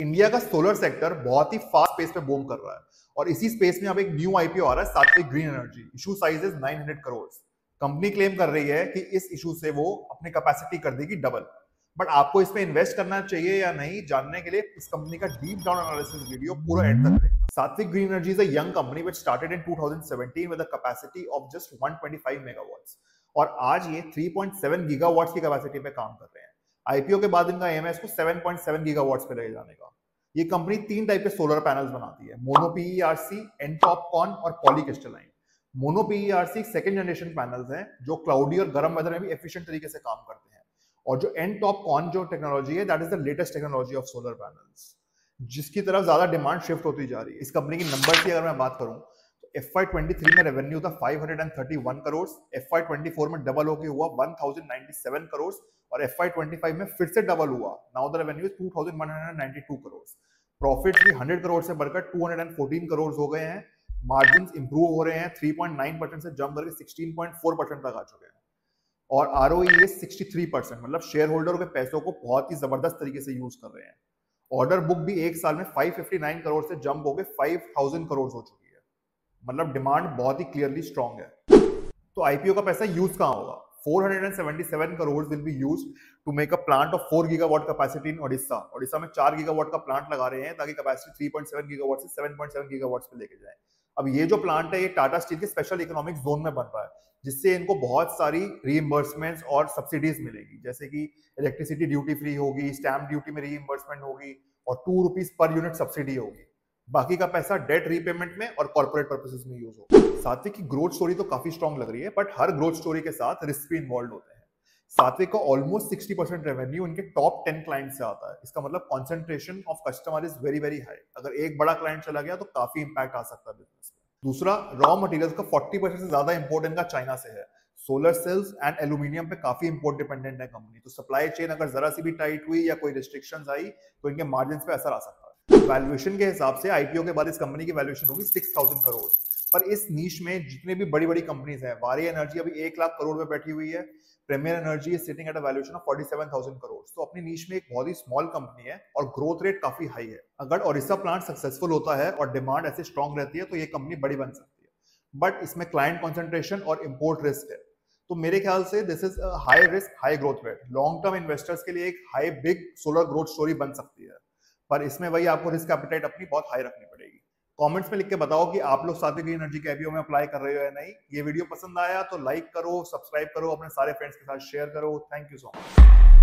India का solar sector बहुत ही fast pace पे बूम कर रहा है और इसी स्पेस में अब एक न्यू आईपीओ आ रहा है सात्विक green energy. Issue size is 900 crore. Company claim कर रही है कि इस इशू से वो अपनी कैपेसिटी कर देगी डबल। बट आपको इसमें इन्वेस्ट करना चाहिए या नहीं, जानने के लिए इस कंपनी का डीप डाउन एनालिसिस वीडियो पूरा एंड तक देखना। सात्विक green energy is a young company which started in 2017 with a capacity of just 125 megawatts और आज ये 3.7 गीगावाट्स की कैपेसिटी पे काम कर रहे हैं। आईपीओ के बाद इनका एम है इसको 7.7 गीगावाट्स पे ले जाने का। ये कंपनी 3 टाइप के सोलर पैनल्स बनाती है, मोनो पीईआरसी, एन टॉपकॉन और polycrystalline. Mono PERC second generation panels हैं जो क्लाउडी और गर्म वेदर में भी एफिशिएंट तरीके से काम करते हैं, और जो एन टॉपकॉन जो टेक्नोलॉजी है that is the latest technology of solar panels, जिसकी तरफ ज्यादा डिमांड शिफ्ट होती जा रही है। इस कंपनी की नंबर की अगर मैं बात करूं तो FY23 में रेवेन्यू था 531 करोड़, FY24 में डबल होके हुआ 1097 करोड़ और FY25 में फिर से डबल हुआ, now the revenue is 2192 crore. Profits भी 100 करोड़ से बढ़कर 214 करोड़ हो गए हैं। मार्जिन्स इंप्रूव हो रहे हैं, 3.9% से जंप करके 16.4% तक आ चुके हैं और ROE इज 63%, मतलब शेयर होल्डर के पैसों को बहुत ही जबरदस्त तरीके से यूज कर रहे हैं। ऑर्डर बुक भी एक साल में 559 करोड़ से जंप होकर 5000 करोड़ हो चुकी है, मतलब डिमांड बहुत ही क्लियरली स्ट्रांग है। तो आईपीओ का पैसा यूज कहां होगा? 477 crore will be used to make a plant of 4 gigawatt capacity in Odisha. Odisha में 4 गीगावाट का प्लांट लगा रहे हैं ताकि कैपेसिटी 3.7 गीगावाट से 7.7 गीगावाट पे लेके जाए। अब ये जो प्लांट है ये टाटा स्टील के स्पेशल इकोनॉमिक जोन में बन रहा है, जिससे इनको बहुत सारी रीइंबर्समेंट्स और सब्सिडीज मिलेगी, जैसे कि इलेक्ट्रिसिटी ड्यूटी फ्री होगी, स्टैम्प ड्यूटी में रीइंबर्समेंट होगी और 2 रुपीज पर यूनिट सब्सिडी होगी। बाकी का पैसा डेट रीपेमेंट में और कॉर्पोरेट पर्पसेस में यूज होगा। सात्विक की ग्रोथ स्टोरी तो काफी स्ट्रांग लग रही है, बट हर ग्रोथ स्टोरी के साथ रिस्क भी इन्वॉल्व होते हैं। सात्विक का ऑलमोस्ट 60% रेवेन्यू इनके टॉप 10 क्लाइंट से आता है। इसका मतलब concentration of customer is very very high. अगर एक बड़ा क्लाइंट चला गया तो काफी इंपैक्ट आ सकता है बिजनेस में। दूसरा, रॉ मटेरियल्स का 40% से ज्यादा इंपोर्ट इनका चाइना से है। सोलर सेल्स एंड एल्यूमिनियम पे काफी इंपोर्ट डिपेंडेंट है कंपनी, तो सप्लाई चेन अगर जरा सी भी टाइट हुई या कोई रिस्ट्रिक्शंस आई तो इनके मार्जिन पे असर आ सकता है। वैल्यूएशन के हिसाब से आईपीओ के बाद इस कंपनी की वैल्यूएशन होगी 6000 करोड़। पर इस नीश में जितने भी बड़ी बड़ी कंपनीज हैं, वारी एनर्जी अभी 1 लाख करोड़ में बैठी हुई है, premier energy is sitting at a valuation of 47000 crore. तो अपनी नीश में एक बहुत ही स्मॉल कंपनी है और ग्रोथ रेट काफी हाई है। अगर ओडिशा प्लांट सक्सेसफुल होता है और डिमांड ऐसे स्ट्रांग रहती है तो ये कंपनी बड़ी बन सकती है, बट इसमें क्लाइंट कॉन्सेंट्रेशन और इंपोर्ट रिस्क है। तो मेरे ख्याल से this is high risk high growth rate. Long term investors के लिए एक high big solar growth story बन सकती है, पर इसमें वही आपको रिस्क एपेटाइट अपनी बहुत हाई रखनी पड़ेगी। कमेंट्स में लिख के बताओ कि आप लोग सात्विक ग्रीन एनर्जी के आईपीओ में अप्लाई कर रहे हो या नहीं। ये वीडियो पसंद आया तो लाइक करो, सब्सक्राइब करो, अपने सारे फ्रेंड्स के साथ शेयर करो। Thank you so much.